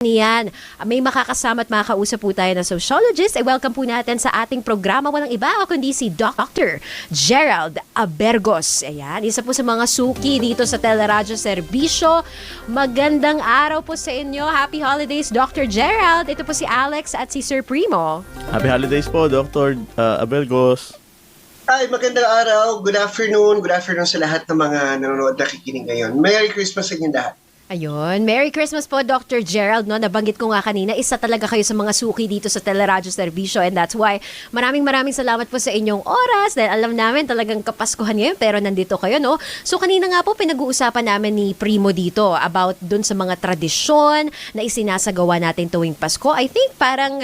Yan. May makakasama at makakausap po tayo na sociologist. Welcome po natin sa ating programa. Walang iba kundi si Dr. Gerald Abergos. Ayan, isa po sa mga suki dito sa Teleradyo Serbisyo. Magandang araw po sa inyo. Happy holidays, Dr. Gerald. Ito po si Alex at si Sir Primo. Happy holidays po, Dr. Abergos. Ay, magandang araw. Good afternoon. Good afternoon sa lahat ng mga nanonood na nakikinig ngayon. Merry Christmas sa inyo lahat. Ayun. Merry Christmas po, Dr. Gerald. No? Nabanggit ko nga kanina, isa talaga kayo sa mga suki dito sa Teleradyo Serbisyo, and that's why maraming salamat po sa inyong oras dahil alam namin talagang kapaskuhan ngayon pero nandito kayo, no? So kanina nga po pinag-uusapan namin ni Primo dito about dun sa mga tradisyon na isinasagawa natin tuwing Pasko. I think parang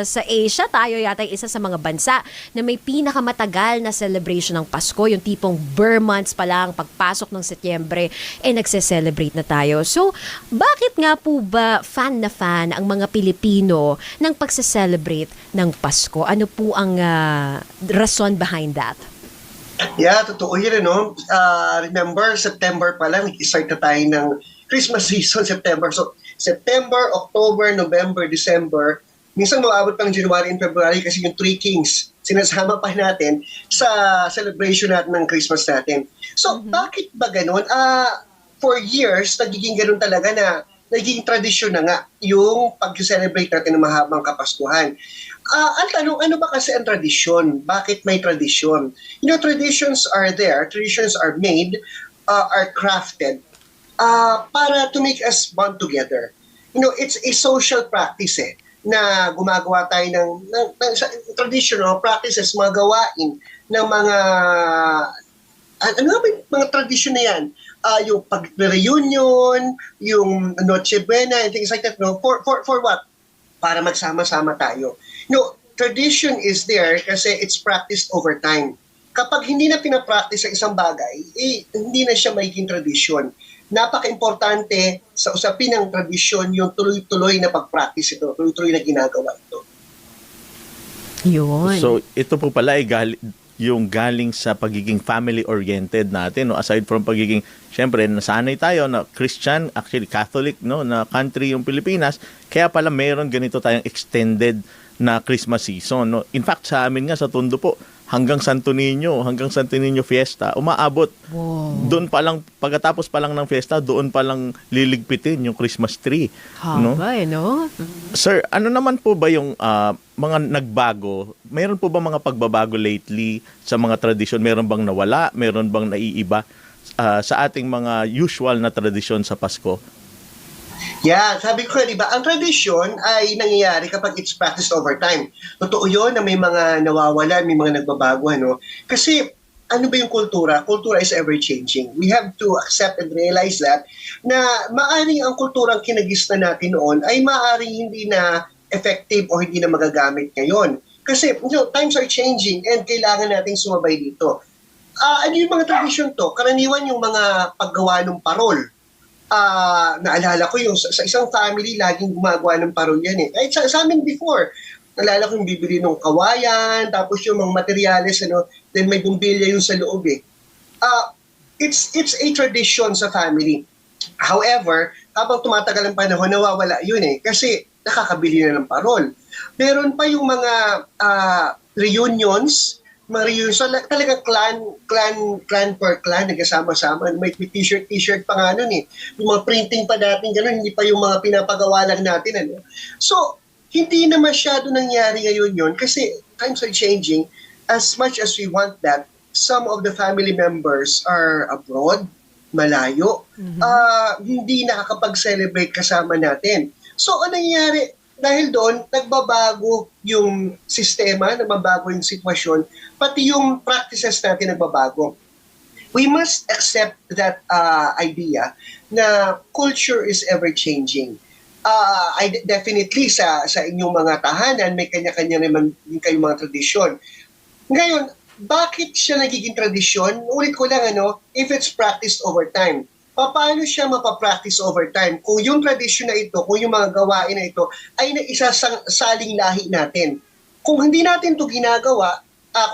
sa Asia, tayo yata isa sa mga bansa na may pinakamatagal na celebration ng Pasko, yung tipong Burr months pa lang, pagpasok ng Setyembre, nagse-celebrate na tayo. So, bakit nga po ba fan ang mga Pilipino ng pagse-celebrate ng Pasko? Ano po ang rason behind that? Yeah, totoo yun, no? Remember, September pa lang, start na tayo ng Christmas season, September. So, September, October, November, December, minsan maabot pang January and February kasi yung Three Kings, sinasama pa natin sa celebration natin ng Christmas natin. So, bakit ba ganun? For years, nagiging ganun talaga na naging tradisyon na nga yung pag-celebrate natin ng mahabang Kapaskuhan. Ang tanong, ano ba kasi ang tradisyon? Bakit may tradisyon? You know, traditions are there, traditions are made, are crafted para to make us bond together. You know, it's a social practice na gumagawa tayo ng traditional practices, mga gawain ng mga tradisyon na yan. Yung pag-reunion, yung Noche Buena, and things like that, no? For what? Para magsama-sama tayo. No, tradition is there kasi it's practiced over time. Kapag hindi na pinapractice ang isang bagay, hindi na siya magiging tradisyon. Napaka-importante sa usapin ng tradisyon yung tuloy-tuloy na pag-practice ito, tuloy-tuloy na ginagawa ito. Yun. So, ito po pala yung galing sa pagiging family-oriented natin, no? Aside from pagiging, syempre, nasanay tayo na Christian, actually Catholic, no? Na country yung Pilipinas, kaya pala meron ganito tayong extended na Christmas season, no? In fact, sa amin nga, sa Tondo po, hanggang Santo Niño Fiesta, umaabot. Wow. Doon pa lang, pagkatapos pa lang ng fiesta, doon pa lang liligpitin yung Christmas tree. No? Haba, no? Sir, ano naman po ba yung mga nagbago? Meron po ba mga pagbabago lately sa mga tradisyon? Meron bang nawala? Meron bang naiiba sa ating mga usual na tradisyon sa Pasko? Yeah, sabi ko, di ba, ang tradisyon ay nangyayari kapag it's practiced over time. Totoo yun na may mga nawawala, may mga nagbabago, ano? Kasi, ano ba yung kultura? Kultura is ever-changing. We have to accept and realize that na maaring ang kulturang kinagisnan natin noon ay maaring hindi na effective o hindi na magagamit ngayon. Kasi, you know, times are changing and kailangan nating sumabay dito. Ano yung mga tradisyon to? Karaniwan yung mga paggawa ng parol. Naalala ko yung sa isang family laging gumagawa ng parol yan Kahit sa amin before, naalala ko yung bibili ng kawayan, tapos yung mga materyales, then may bumbilya yung sa loob It's a tradition sa family. However, habang tumatagal ang panahon, nawawala yun kasi nakakabili na ng parol. Meron pa yung mga reunions, so, talaga clan per clan, nagkasama-sama. May t-shirt pa nga nun Yung mga printing pa natin, gano'n, hindi pa yung mga pinapagawa lang natin, So, hindi na masyado nangyari ngayon yun kasi times are changing. As much as we want that, some of the family members are abroad, malayo, hindi nakakapag-celebrate kasama natin. So, ano nangyayari? Dahil doon, nagbabago yung sistema, nagbabago yung sitwasyon, pati yung practices natin nagbabago. We must accept that idea na culture is ever-changing. Definitely sa inyong mga tahanan, may kanya-kanya naman din kayong mga tradisyon. Ngayon, bakit siya nagiging tradisyon? Ulit ko lang, if it's practiced over time. Paano siya mapapractice over time? Kung yung tradisyon na ito, kung yung mga gawain na ito, ay naisasaling lahi natin. Kung hindi natin ito ginagawa,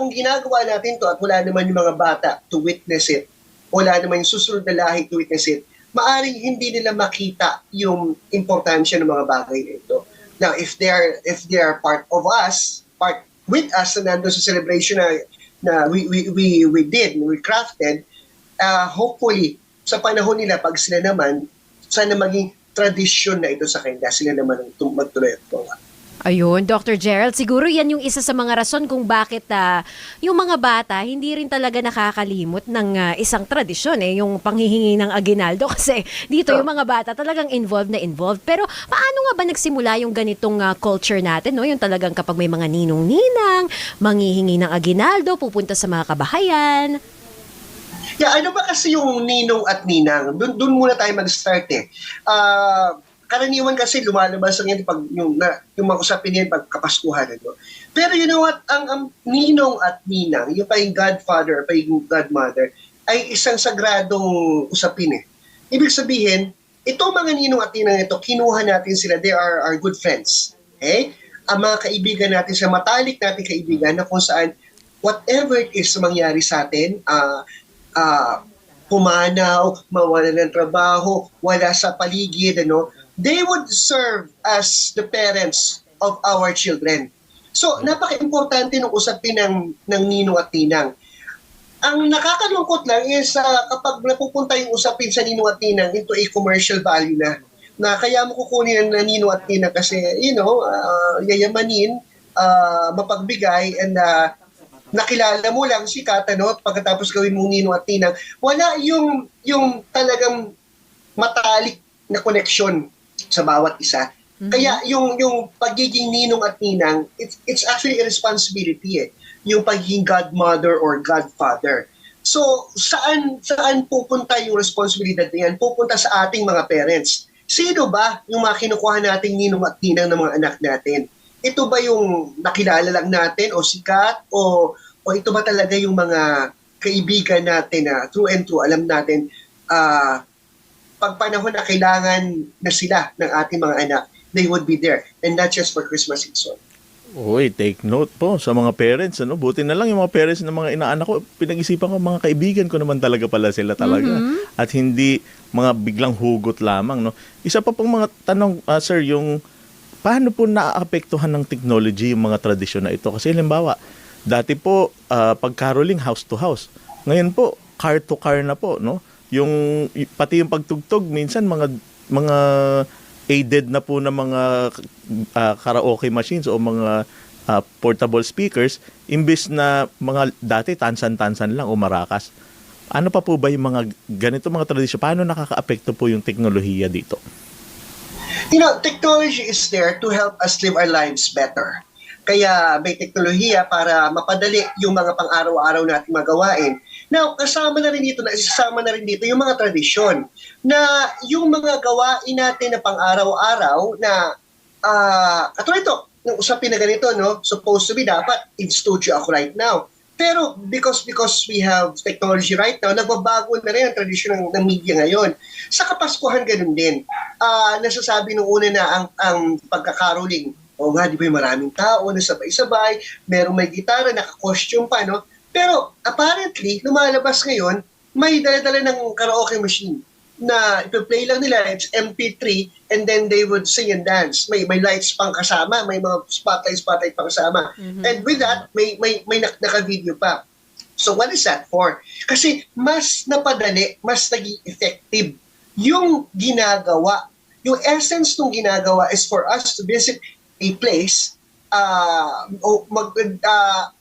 kung ginagawa natin ito at wala naman yung mga bata to witness it, wala naman yung susunod na lahi to witness it, maaring hindi nila makita yung importansya ng mga bagay na ito. Now, if they are part of us, part with us na nandun sa celebration na we crafted, hopefully, sa panahon nila, pag sila naman, sana maging tradisyon na ito sa kanila, sila naman ang magtuloy at tuwa. Ayun, Dr. Gerald, siguro yan yung isa sa mga rason kung bakit yung mga bata hindi rin talaga nakakalimot ng isang tradisyon, yung panghihingi ng aginaldo. Kasi dito yung mga bata talagang involved na involved. Pero paano nga ba nagsimula yung ganitong culture natin? No? Yung talagang kapag may mga ninong-ninang, manghihingi ng aginaldo, pupunta sa mga kabahayan. Yeah, ano ba kasi yung ninong at ninang? Doon muna tayo mag-start karaniwan kasi lumalabas lang yan pag yung mga usapin yan pag kapaskuhan. Ano? Pero you know what? Ang ninong at ninang, yung pagiging godfather, pagiging godmother, ay isang sagradong usapin. Ibig sabihin, itong mga ninong at ninang ito, kinuha natin sila, they are our good friends. Okay? Ang mga kaibigan natin, sa matalik natin kaibigan, na kung saan whatever it is na mangyari sa atin, pumanaw, mawala ng trabaho, wala sa paligid, they would serve as the parents of our children. So, napaka-importante ng usapin ng ninong at ninang. Ang nakakalungkot lang is kapag napupunta yung usapin sa ninong at ninang into a commercial value na kaya mo kukunin ng ninong at ninang kasi, yayamanin, mapagbigay, and nakilala mo lang sikat, pagkatapos gawin mong ninong at ninang, wala yung talagang matalik na connection sa bawat isa. Mm-hmm. Kaya yung pagiging ninong at ninang, it's actually a responsibility yung pagiging godmother or godfather. So, saan pupunta yung responsibilidad na yan? Pupunta sa ating mga parents. Sino ba yung mga kinukuha nating ninong at ninang ng mga anak natin? Ito ba yung nakilala lang natin o sikat o ito ba talaga yung mga kaibigan natin na true and true, alam natin pag panahon na kailangan na sila ng ating mga anak, they would be there. And not just for Christmas season. Uy, take note po sa mga parents. Buti na lang yung mga parents ng mga inaanak ko. Pinag-isipan ko, mga kaibigan ko naman talaga pala sila talaga. Mm-hmm. At hindi mga biglang hugot lamang. No? Isa pa pong mga tanong, sir, yung paano po naaapektuhan ng technology yung mga tradisyon na ito? Kasi halimbawa, dati po, pag caroling house to house. Ngayon po, car to car na po, no? Pati yung pagtugtog, minsan mga aided na po ng mga karaoke machines o mga portable speakers, imbis na mga dati tansan-tansan lang o marakas. Ano pa po ba yung mga ganito mga tradisyon? Paano nakakaapekto po yung teknolohiya dito? Technology is there to help us live our lives better. Kaya may teknolohiya para mapadali yung mga pang-araw-araw nating magawain. Now, isasama na rin dito yung mga tradisyon na yung mga gawain natin na pang-araw-araw na katulad ito, yung usapin na ganito, supposed to be dapat in studio ako right now. Pero because we have technology right now, nagbabago na rin ang tradisyon ng media ngayon. Sa Kapaskuhan, ganun din. Nasasabi nung una na ang pagkakaroling, di ba yung maraming tao na sabay-sabay, merong may gitara, naka-costume pa, Pero apparently, lumalabas ngayon, may dala-dala ng karaoke machine na ipi-play lang nila, it's MP3, and then they would sing and dance. May lights pang kasama, may mga spotlight pang kasama. Mm-hmm. And with that, may naka-video pa. So what is that for? Kasi mas napadali, mas naging effective yung ginagawa. Yung essence ng ginagawa is for us to visit a place,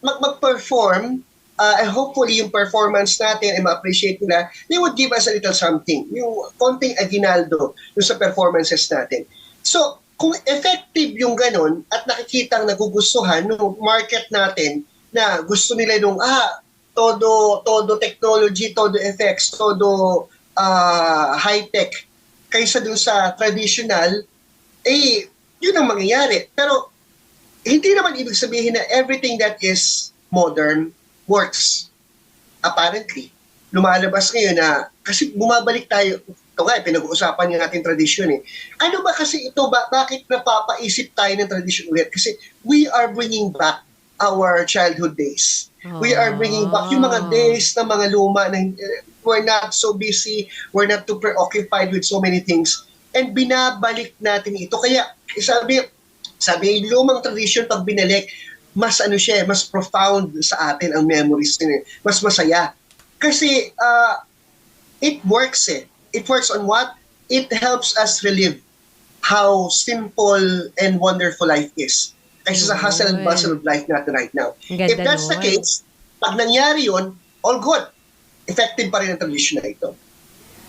mag-perform, and hopefully yung performance natin ay ma-appreciate nila, they would give us a little something, yung konting aginaldo yung sa performances natin. So, kung effective yung ganun at nakikitang nagugustuhan ng market natin na gusto nila nung todo technology, todo effects, todo high-tech kaysa dun sa traditional, yun ang mangyayari. Pero hindi naman ibig sabihin na everything that is modern works. Apparently, lumalabas ngayon na, kasi bumabalik tayo, ito nga, pinag-uusapan ng ating tradisyon Ano ba kasi ito, bakit napapaisip tayo ng tradisyon ulit? Kasi we are bringing back our childhood days. We are bringing back yung mga days na mga luma na we're not so busy, we're not too preoccupied with so many things. And binabalik natin ito. Kaya sabi yung lumang tradition pag binalik, mas mas profound sa atin ang memories din. Mas masaya. Kasi it works eh. It works on what? It helps us relive how simple and wonderful life is. Kaysa sa hustle and bustle of life natin right now. If that's the case, pag nangyari yun, all good. Effective pa rin ang tradition na ito.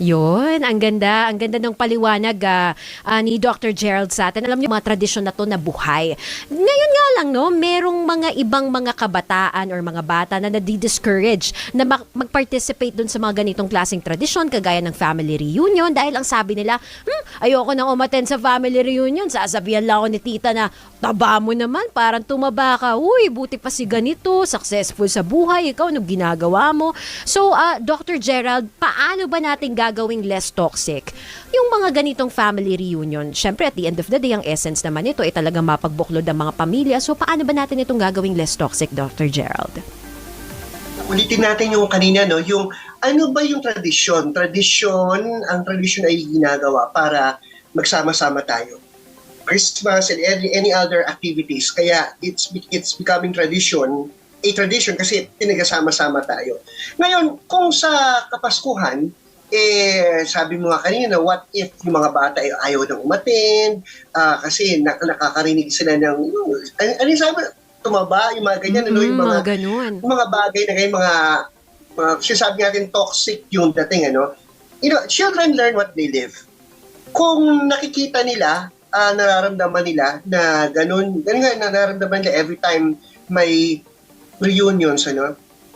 Yun, ang ganda ng paliwanag ni Dr. Gerald sa atin. Alam niyo, mga tradisyon na to na buhay. Ngayon nga lang, no, merong mga ibang mga kabataan or mga bata na nadi-discourage na mag-participate dun sa mga ganitong klaseng tradisyon, kagaya ng family reunion, dahil ang sabi nila, ayoko nang umattend sa family reunion, sasabihan lang ako ni tita na, taba mo naman, parang tumaba ka, uy, buti pa si ganito, successful sa buhay, ikaw, anong ginagawa mo? So, Dr. Gerald, paano ba natin gagawing less toxic yung mga ganitong family reunion? Syempre, at the end of the day, ang essence naman ito ay talagang mapagbuklod ang mga pamilya. So, paano ba natin itong gagawing less toxic, Dr. Gerald? Ulitin natin yung kanina, no? Yung ano ba yung tradisyon? Ang tradisyon ay ginagawa para magsama-sama tayo. Christmas and any other activities. Kaya it's becoming a tradition kasi pinagsama-sama tayo. Ngayon, kung sa Kapaskuhan, sabi mo nga kanina, what if yung mga bata ay ayaw nang umattend, kasi nakakarinig sila ng, ano sabi, tumaba, yung mga ganyan, yung mga bagay na ganyan, mga sinasabi natin toxic yung dating, children learn what they live. Kung nakikita nila, nararamdaman nila na ganun nga nararamdaman nila every time may reunions,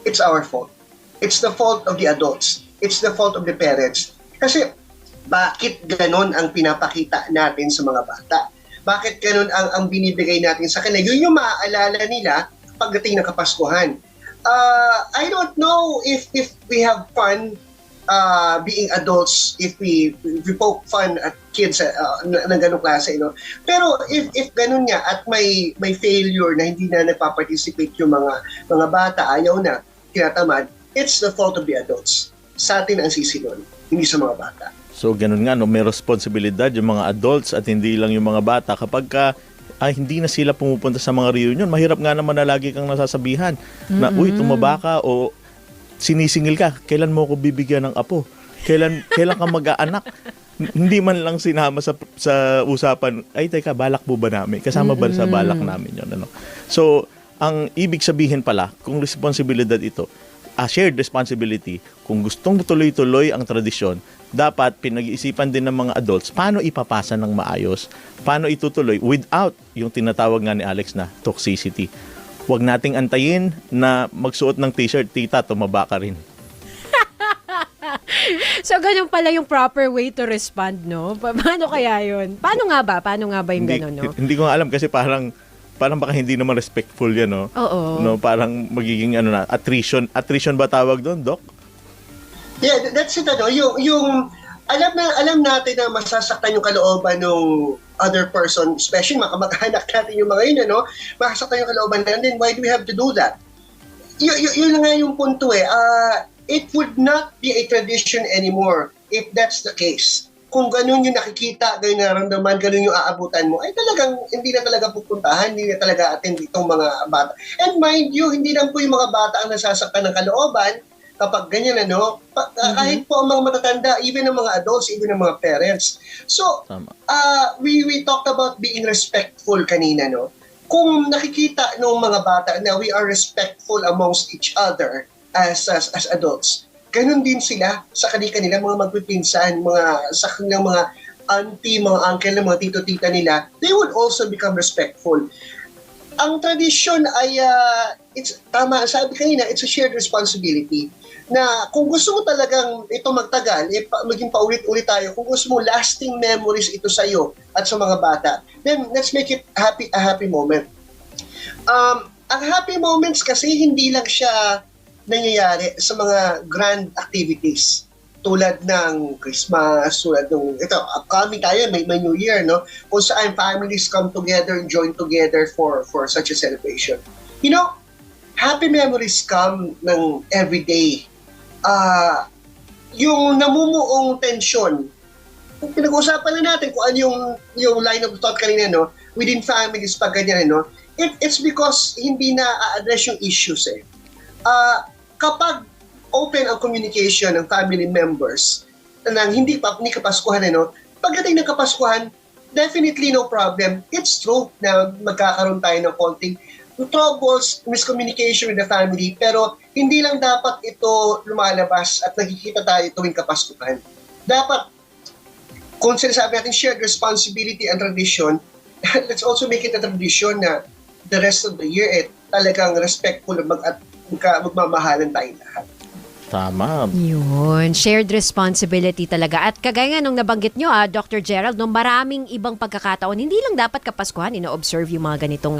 it's our fault. It's the fault of the adults. It's the fault of the parents. Kasi bakit ganun ang pinapakita natin sa mga bata? Bakit ganun ang binibigay natin sa kanila? Yun yung maaalala nila pagdating ng Kapaskuhan. I don't know if we have fun being adults, if we poke fun at kids ng ganung klase, Pero if ganun nga at may failure na hindi na nagpa-participate yung mga bata, ayaw na, tinatamad, it's the fault of the adults. Sa atin ang sisi doon, hindi sa mga bata. So ganun nga, may responsibilidad yung mga adults at hindi lang yung mga bata. Kapag hindi na sila pumupunta sa mga reunion, mahirap nga naman na lagi kang nasasabihan na, uy, tumaba ka o sinisingil ka, kailan mo ako bibigyan ng apo? Kailan ka mag-aanak? Hindi man lang sinama sa usapan, ay teka, balak po ba namin? Kasama ba sa balak namin yun? So, ang ibig sabihin pala, kung responsibilidad ito, shared responsibility, kung gustong tuloy-tuloy ang tradisyon, dapat pinag-iisipan din ng mga adults paano ipapasa ng maayos, paano itutuloy without yung tinatawag nga ni Alex na toxicity. Huwag nating antayin na magsuot ng t-shirt, tita, tumaba ka rin. So, ganun pala yung proper way to respond, no? Paano kaya yun? Paano nga ba yung ganun, no? Hindi ko nga alam kasi parang baka hindi naman respectful yan, no? Oo. No, parang magiging attrition. Attrition ba tawag doon, Doc? Yeah, that's it, yung alam natin na masasaktan yung kalooban ng other person, especially makamag-anak natin yung mga yun, masasaktan yung kalooban natin, then why do we have to do that? Yun nga yung punto it would not be a tradition anymore if that's the case. Kung ganun yung nakikita, ganun yung naramdaman, ganun yung aabutan mo, ay talagang hindi na talaga pupuntahan, hindi na talaga attend itong mga bata. And mind you, hindi lang po yung mga bata ang nasasaktan ng kalooban kapag ganyan, kahit po ang mga matatanda, even ang mga adults, even ang mga parents. So, we talked about being respectful kanina, Kung nakikita ng mga bata na we are respectful amongst each other as adults, ganun din sila sa kanila mga magpipinsan, sa kanilang mga auntie, mga uncle, mga tito-tita nila, they would also become respectful. Ang tradisyon ay, it's tama, sabi kanina, it's a shared responsibility na kung gusto mo talagang ito magtagal, maging paulit-ulit tayo, kung gusto mo lasting memories ito sa iyo at sa mga bata, then let's make it a happy moment. Ang happy moments kasi hindi lang siya nangyayari sa mga grand activities tulad ng Christmas, tulad ng upcoming tayo, may New Year, kung saan families come together and join together for such a celebration. Happy memories come ng everyday. yung namumuong tensyon, pinag-uusapan na natin kung ano yung line of thought kanina, no? Within families, pag ganyan, no? It's because hindi na a-address yung issues, eh. Kapag open ang communication ng family members nang hindi kapaskuhan, no? Pagdating ng kapaskuhan, definitely no problem. It's true na magkakaroon tayo ng konting troubles, miscommunication with the family, pero hindi lang dapat ito lumalabas at nagkikita tayo tuwing kapaskuhan. Dapat, kung sinasabi natin shared responsibility and tradition, let's also make it a tradition na the rest of the year, talagang respectful at magmamahalan tayong lahat. Tama. Yun, shared responsibility talaga. At kagaya nga nung nabanggit nyo, Dr. Gerald, no, maraming ibang pagkakataon, hindi lang dapat kapaskuhan, ino-observe yung mga ganitong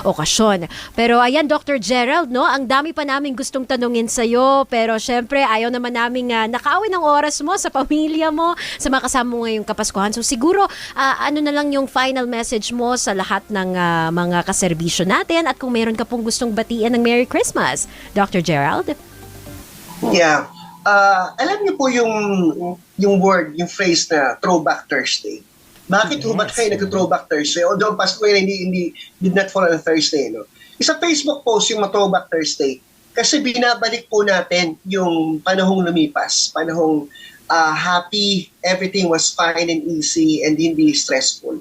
okasyon. Pero ayan, Dr. Gerald, no, ang dami pa namin gustong tanungin sa'yo, pero syempre, ayaw naman namin nakaawin ng oras mo sa pamilya mo, sa mga kasama mo ngayong kapaskuhan. So siguro, ano na lang yung final message mo sa lahat ng mga kaserbisyo natin at kung meron ka pong gustong batiin ng Merry Christmas, Dr. Gerald? Yeah. Alam niyo po yung word, yung phrase na throwback Thursday. Bakit ho ba tayo nag-throwback Thursday? Although Pasko yun, hindi did not fall on a Thursday, no? Isa Facebook post yung throwback Thursday kasi binabalik po natin yung panahong lumipas, panahong happy, everything was fine and easy and hindi stressful.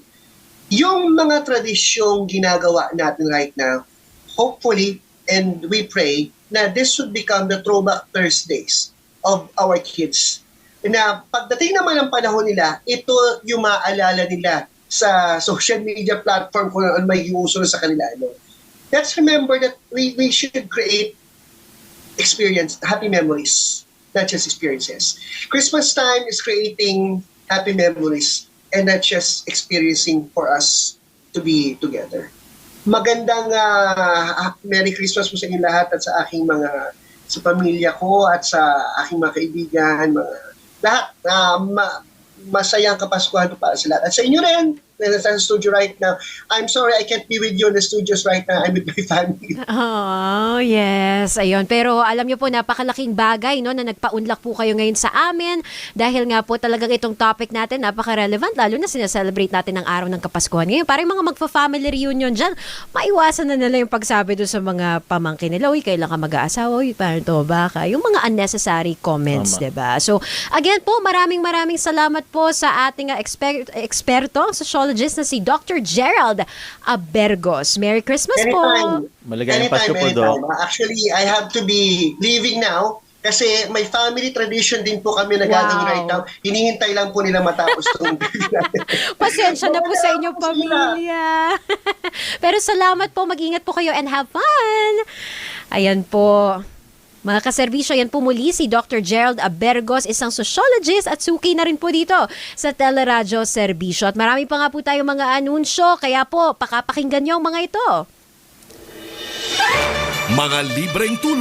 Yung mga tradisyong ginagawa natin right now, hopefully, and we pray, na this should become the throwback Thursdays of our kids. Na pagdating naman ng panahon nila, ito yung maaalala nila sa social media platform kung ano may uso sa kanila. No? Let's remember that we should create happy memories, not just experiences. Christmas time is creating happy memories and not just experiencing for us to be together. Magandang Merry Christmas po sa inyo lahat at sa aking sa pamilya ko at sa aking mga kaibigan, lahat. Masayang Kapaskuhan po para sa lahat. At sa inyo rin, nasa studio right now. I'm sorry I can't be with you in the studios right now. I'm with my family. Oh, yes. Ayun. Pero alam niyo po, napakalaking bagay, no, na nagpa-unlock po kayo ngayon sa amin dahil nga po talagang itong topic natin napaka-relevant, lalo na sinaselebrate natin ang araw ng Kapaskuhan ngayon. Parang mga magfa-family reunion dyan, maiwasan na nila yung pagsabi doon sa mga pamangkin nila, uy, kailan ka mag-aasawa, uy, paano to, baka? Yung mga unnecessary comments, diba? So, again po, maraming salamat po sa ating eksperto, sociologist na si Dr. Gerald Abergos. Merry Christmas po! Maligayang Pasko po, Doc. Actually, I have to be leaving now kasi may family tradition din po kami na gagawin right now. Hinihintay lang po nila matapos itong Pasensya na po sa inyong pamilya. Pero salamat po, mag-ingat po kayo and have fun! Ayan po. Mga kaserbisyo, yan po muli si Dr. Gerald Abergos, isang sociologist at suki na rin po dito sa Teleradyo Serbisyo. At marami pa nga po tayong mga anunsyo, kaya po pakapakinggan niyo ang mga ito. Mga libreng tulong.